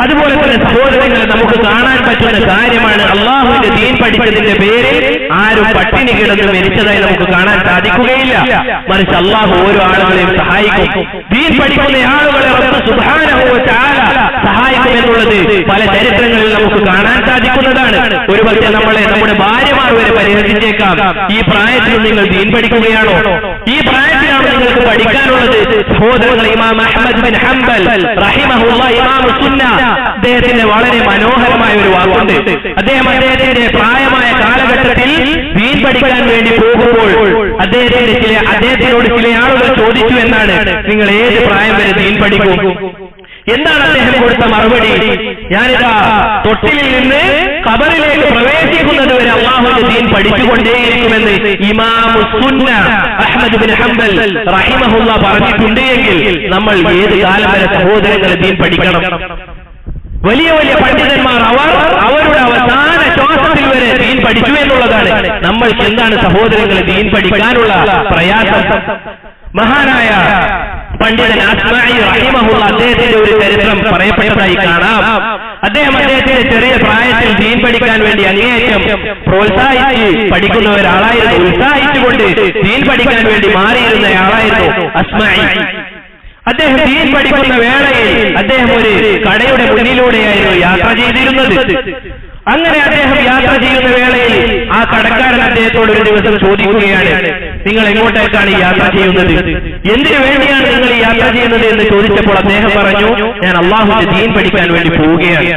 അതുപോലെ തന്നെ സഹോദരങ്ങളെ, നമുക്ക് കാണാൻ പറ്റുന്ന കാര്യമാണ് അള്ളാഹുവിന്റെ ദീൻ പഠിച്ചതിന്റെ പേരിൽ ആരും പട്ടിണി കിടന്ന് മരിച്ചതായി നമുക്ക് കാണാൻ സാധിക്കുകയില്ല. മറിച്ച് അള്ളാഹു ഓരോ ആളുകളെയും സഹായിക്കും. ദീൻ പഠിക്കുന്ന ആളുകളെ റബ്ബ് സുബ്ഹാനഹു വ തആല സഹായിക്കുമെന്നുള്ളത് പല ചരിത്രങ്ങളിൽ നമുക്ക് കാണാൻ സാധിക്കുന്നതാണ്. ഒരുപക്ഷെ നമ്മുടെ ഭാര്യമാർ വരെ പരിഹസിച്ചേക്കാം, ഈ പ്രായത്തിൽ നിങ്ങൾ ദീൻ പഠിക്കുകയാണോ? ഈ പ്രായത്തിലാണ് നിങ്ങൾക്ക് പഠിക്കാനുള്ളത്. സഹോദരങ്ങൾ, ഇമാം അഹ്മദ് ബിൻ ഹംബൽ റഹിമഹുല്ലാഹ്, ഇമാം സുന്ന, അദ്ദേഹത്തിന്റെ വളരെ മനോഹരമായ ഒരു വാക്കുണ്ട്. അദ്ദേഹത്തിന്റെ പ്രായമായ കാലഘട്ടത്തിൽ ദീൻ പഠിക്കാൻ വേണ്ടി പോകുമ്പോൾ അദ്ദേഹത്തിനോട് ചില ആളുകൾ ചോദിച്ചു എന്നാണ്, നിങ്ങൾ ഏത് പ്രായം വരെ ദീൻ പഠിക്കും? എന്താണ് അദ്ദേഹം കൊടുത്ത മറുപടി? ഞാനിതാ തൊട്ടിലിൽ നിന്ന് ഖബറിലേക്ക് പ്രവേശിക്കുന്നത് വരെ അല്ലാഹുവിന്റെ ദീൻ പഠിച്ചുകൊണ്ടേയിരിക്കുമെന്ന് ഇമാം സുന്ന അഹ്മദ് ബിൻ ഹംബൽ റഹിമഹുല്ലാഹ് പറഞ്ഞിട്ടുണ്ട്. എങ്കിൽ നമ്മൾ ഏത് കാലം വരെ സഹോദരങ്ങളെ ദീൻ പഠിക്കണം? വലിയ വലിയ പണ്ഡിതന്മാർ അവരുടെ അവസാന ശ്വാസത്തിൽ വരെ ദീൻ പഠിച്ചു എന്നുള്ളതാണ്. നമ്മൾക്ക് എന്താണ് സഹോദരങ്ങളെ ദീൻ പഠിക്കാനുള്ള പ്രയാസം? മഹാനായ പണ്ഡിതൻ അസ്മാഇ റഹിമഹുല്ലാഹ്, അദ്ദേഹത്തിന്റെ ഒരു ചരിത്രം പറയപ്പെട്ടതായി കാണാം. അദ്ദേഹത്തിന്റെ ചെറിയ പ്രായത്തിൽ ദീൻ പഠിക്കാൻ വേണ്ടി അങ്ങേയറ്റം പ്രോത്സാഹിച്ച് പഠിക്കുന്ന ഒരാളായിരുന്നു. ഉത്സാഹിച്ചുകൊണ്ട് ദീൻ പഠിക്കാൻ വേണ്ടി മാറിയിരുന്ന ആളായിരുന്നു അസ്മാഇ. അദ്ദേഹം ദീൻ പഠിക്കുന്ന വേളയിൽ അദ്ദേഹം ഒരു കടയുടെ മുന്നിലൂടെയായിരുന്നു യാത്ര ചെയ്തിരുന്നത്. അങ്ങനെ അദ്ദേഹം യാത്ര ചെയ്യുന്ന വേളയിൽ ആ കടക്കാരൻ അദ്ദേഹത്തോട് ഒരു ദിവസം ചോദിക്കുകയാണ്, നിങ്ങൾ എങ്ങോട്ടേക്കാണ് ഈ യാത്ര ചെയ്യുന്നത്? എന്തിനു വേണ്ടിയാണ് നിങ്ങൾ ഈ യാത്ര ചെയ്യുന്നത് എന്ന് ചോദിച്ചപ്പോൾ അദ്ദേഹം പറഞ്ഞു, ഞാൻ അല്ലാഹുവിന്റെ ദീൻ പഠിക്കാൻ വേണ്ടി പോവുകയാണ്.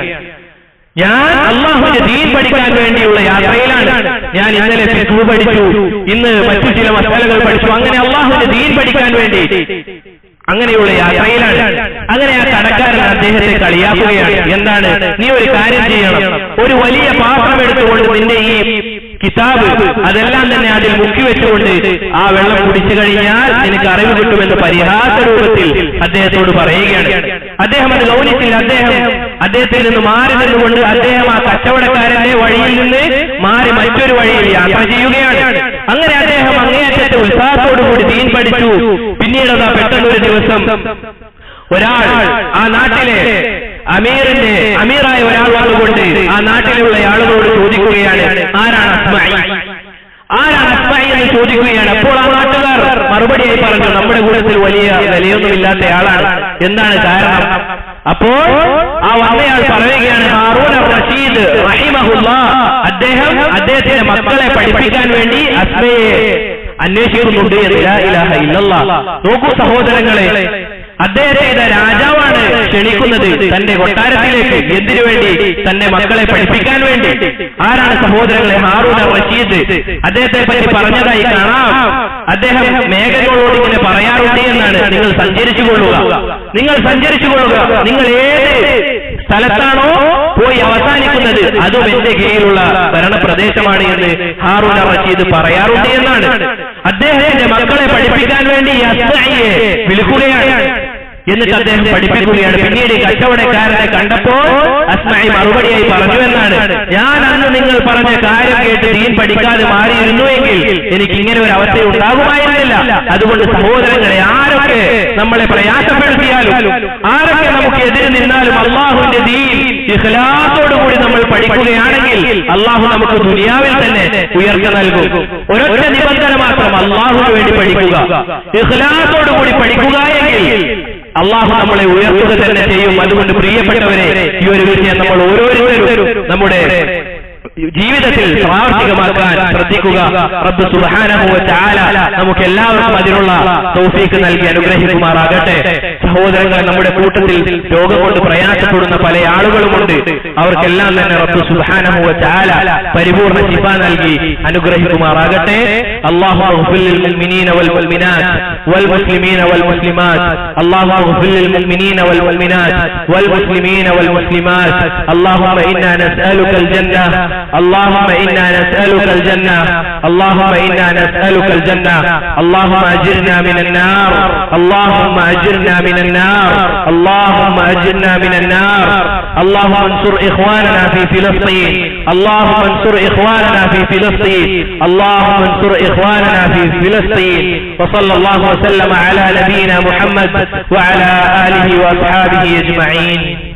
ഞാൻ അല്ലാഹുവിന്റെ ദീൻ പഠിക്കാൻ വേണ്ടിയുള്ള യാത്രയിലാണ്. ഞാൻ ഇന്നലെ ഫിഖ് പഠിച്ചു, ഇന്ന് മറ്റു ചില മസാലകൾ പഠിച്ചു, അങ്ങനെ അല്ലാഹുവിന്റെ ദീൻ പഠിക്കാൻ വേണ്ടി അങ്ങനെയുള്ള യാത്രയിലാണ്. അങ്ങനെ ആ കടക്കാരൻ അദ്ദേഹത്തെ കളിയാക്കുകയാണ്. എന്താണ്? നീ ഒരു കാര്യം ചെയ്യണം, ഒരു വലിയ പാത്രം എടുത്തുകൊണ്ട് നിന്റെ ഈ കിതാബ് അതെല്ലാം തന്നെ അതിൽ മുക്കി വെച്ചുകൊണ്ട് ആ വെള്ളം കുടിച്ചു കഴിഞ്ഞാൽ നിനക്ക് അറിവ് കിട്ടുമെന്ന് പരിഹാസ രൂപത്തിൽ അദ്ദേഹത്തോട് പറയുകയാണ്. അദ്ദേഹം അത് ഗൗനിച്ചില്ല. അദ്ദേഹത്തിൽ നിന്ന് മാറി നിന്നുകൊണ്ട് അദ്ദേഹം ആ കച്ചവടക്കാരന്റെ വഴിയിൽ നിന്ന് മാറി മറ്റൊരു വഴിയിൽ യാത്ര ചെയ്യുകയാണ്. അങ്ങനെ അദ്ദേഹം അങ്ങേയറ്റത്തെ ഉത്സാഹത്തോടുകൂടി ദീൻ പഠിച്ചു. പിന്നീട് പെട്ടെന്നൊരു ദിവസം ഒരാൾ, ആ നാട്ടിലെ അമീറായ ഒരാൾ വന്നുകൊണ്ട് ആ നാട്ടിലുള്ള ആളുകളോട് ചോദിക്കുകയാണ്, ആരാണ് അസ്മാഇ? ആരാണ് അസ്മാഇ എന്ന് ചോദിക്കുകയാണ്. അപ്പോൾ ആ നാട്ടുകാർ മറുപടിയായി പറഞ്ഞു, നമ്മുടെ കൂട്ടത്തിൽ വലിയ വിലയൊന്നുമില്ലാത്ത ആളാണ്. എന്താണ് കാരണം? അപ്പോൾ ആ വന്നയാൾ പറയുകയാണ്, ഹാറൂൻ റഷീദ് റഹിമഹുല്ലാഹ്, അദ്ദേഹത്തിന്റെ മക്കളെ പഠിപ്പിക്കാൻ വേണ്ടി അസ്മയെ അന്വേഷിക്കുന്നുണ്ട് എന്ന്. ലാ ഇലാഹ ഇല്ലല്ലാഹ്. നോക്കൂ സഹോദരങ്ങളെ, അദ്ദേഹത്തെ രാജാവാണ് ക്ഷണിക്കുന്നത് തന്റെ കൊട്ടാരത്തിലേക്ക്. എന്തിനു വേണ്ടി? തന്റെ മക്കളെ പഠിപ്പിക്കാൻ വേണ്ടി. ആരാണ് സഹോദരങ്ങളെ? ഹാറൂൻ റഷീദ്. അദ്ദേഹത്തെ പറ്റി പറഞ്ഞതായി കാണാം, അദ്ദേഹം മേഘങ്ങളോട് ഇങ്ങനെ പറയാറുണ്ട് എന്നാണ്, നിങ്ങൾ സഞ്ചരിച്ചു കൊള്ളുക, നിങ്ങൾ ഏത് സ്ഥലത്താണോ പോയി അവസാനിക്കുന്നത് അതും എന്റെ കീഴിലുള്ള ഭരണപ്രദേശമാണ് എന്ന് ഹാറൂൻ റഷീദ് പറയാറുണ്ട് എന്നാണ്. അദ്ദേഹത്തിന്റെ മക്കളെ പഠിപ്പിക്കാൻ വേണ്ടി അസ്മാഇയെ വിളിക്കുകയാണ്. എന്നിട്ട് അദ്ദേഹം പഠിപ്പിക്കുകയാണ്. പിന്നീട് കച്ചവടക്കാരനെ കണ്ടപ്പോൾ അസ്മാഇ മറുപടിയായി പറഞ്ഞു എന്നാണ്, ഞാൻ അന്ന് നിങ്ങൾ പറഞ്ഞ കാര്യം കേട്ട് ദീൻ പഠിക്കാതെ മാറിയിരുന്നുവെങ്കിൽ എനിക്ക് ഇങ്ങനെ ഒരു അവസ്ഥ ഉണ്ടാകുമായിരുന്നില്ല. അതുകൊണ്ട് സഹോദരങ്ങളെ, ആരൊക്കെ നമ്മളെ പ്രയാസപ്പെടുത്തിയാലും ആരൊക്കെ നമുക്ക് എതിരെ നിന്നാലും അല്ലാഹുവിന്റെ ദീൻ ഇഖ്ലാസോടുകൂടി നമ്മൾ പഠിക്കുകയാണെങ്കിൽ അല്ലാഹു നമുക്ക് ദുനിയാവിൽ തന്നെ ഉയർച്ച നൽകും. ഒരൊറ്റ നിബന്ധന മാത്രം, അല്ലാഹുവിന് വേണ്ടി പഠിക്കുക, ഇഖ്ലാസോടുകൂടി പഠിക്കുക എങ്കിൽ അല്ലാഹു നമ്മളെ ഉയർത്തുക തന്നെ ചെയ്യും. അതുകൊണ്ട് പ്രിയപ്പെട്ടവരെ, ഈ ഒരു വിഷയം നമ്മൾ ഓരോരുത്തരും നമ്മുടെ ജീവിതത്തിൽ പ്രാവർത്തികമാക്കാൻ ശ്രദ്ധിക്കുക. റബ്ബ് സുബ്ഹാനഹു വ തആല നമുക്ക് എല്ലാവർക്കും അതിനുള്ള തൗഫീഖ് നൽകി അനുഗ്രഹിക്കുമാറാകട്ടെ. സഹോദരങ്ങളെ, നമ്മുടെ കൂട്ടത്തിൽ രോഗം കൊണ്ട് പ്രയാസപ്പെടുന്ന പല ആളുകളുമുണ്ട്. അവർക്കെല്ലാം തന്നെ റബ്ബ് സുബ്ഹാനഹു വ തആല പരിപൂർണ്ണ ശിഫ നൽകി അനുഗ്രഹിക്കുമാറാകട്ടെ. അല്ലാഹുമ്മ ഗ്ഫിർ ലിൽ മുഅ്മിനീന വൽ മുഅ്മിനാത്ത് വൽ മുസ്ലിമീന വൽ മുസ്ലിമാത്ത്. അല്ലാഹുമ്മ ഗ്ഫിർ ലിൽ മുഅ്മിനീന വൽ മുഅ്മിനാത്ത് വൽ മുസ്ലിമീന വൽ മുസ്ലിമാത്ത്. അല്ലാഹുമ്മ ഇന്നാ നസ്അലുകൽ ജന്ന. اللهم إنا نسألك الجنة. اللهم إنا نسألك الجنة. اللهم أجرنا من النار. اللهم أجرنا من النار. اللهم أجرنا من النار. اللهم انصر إخواننا في فلسطين. اللهم انصر إخواننا في فلسطين. اللهم انصر إخواننا في فلسطين. وصلى الله وسلم على نبينا محمد وعلى آله وأصحابه أجمعين.